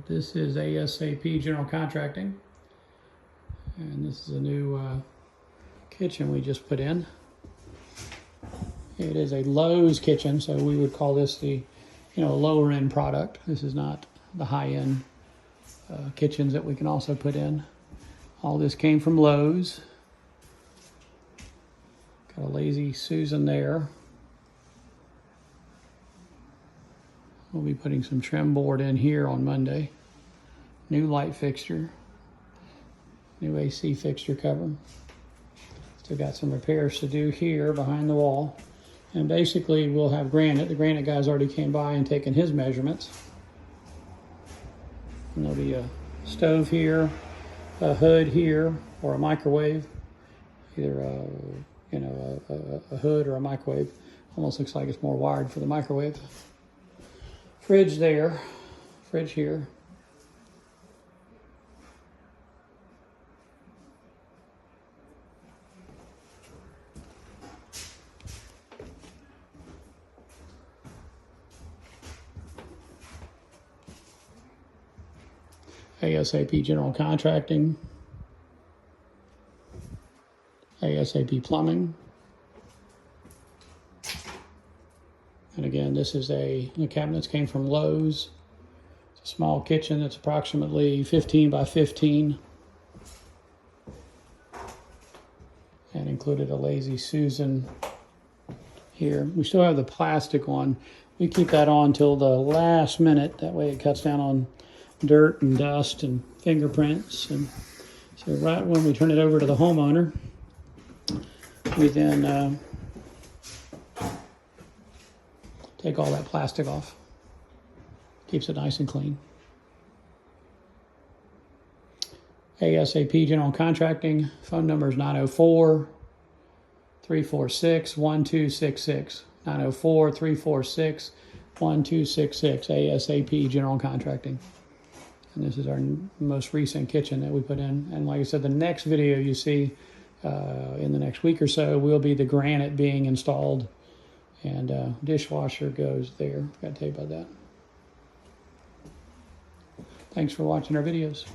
This is ASAP General Contracting, and this is a new kitchen we just put in. It is a Lowe's kitchen, so we would call this the lower end product. This is not the high end kitchens that we can also put in. All this came from Lowe's. Got a Lazy Susan there. We'll be putting some trim board in here on Monday. New light fixture. New AC fixture cover. Still got some repairs to do here behind the wall. And basically we'll have granite. The granite guys already came by and taken his measurements. And there'll be a stove here, a hood here, or a microwave. Either a hood or a microwave. Almost looks like it's more wired for the microwave. Fridge there, fridge here. ASAP General Contracting. ASAP Plumbing. And again, this is the cabinets came from Lowe's. It's a small kitchen that's approximately 15 by 15. And included a Lazy Susan here. We still have the plastic on. We keep that on till the last minute. That way it cuts down on dirt and dust and fingerprints. And so right when we turn it over to the homeowner, we then take all that plastic off. Keeps it nice and clean. ASAP General Contracting. Phone number is 904-346-1266. 904-346-1266. ASAP General Contracting. And this is our most recent kitchen that we put in. And like I said, the next video you see in the next week or so will be the granite being installed. And dishwasher goes there. Got to tell you about that. Thanks for watching our videos.